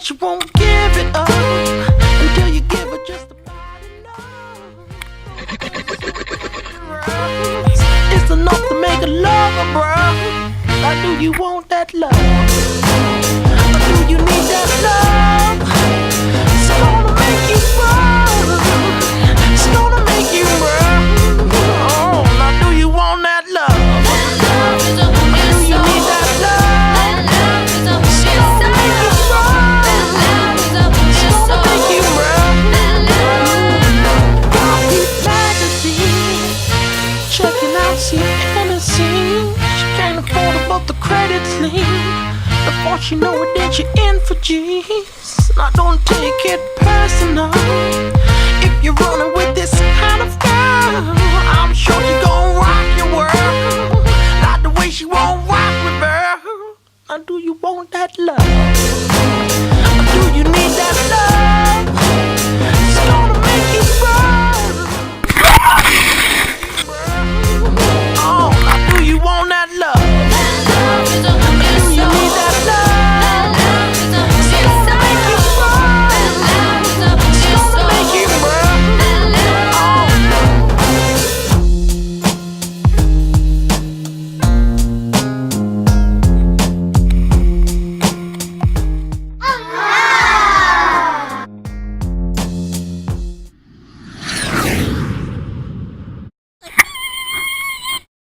She won't give it up until you give her just about enough. It's enough to make a lover, bro. Or do you want that love? Or do you need that love? It's gonna make you run. It's gonna make you run. Oh, now do you want that love? Or do you need that love? It's gonna make you run. Checking out CNC. She can't afford above the credits lean. Before she know it, then she in for G's. I don't take it personal.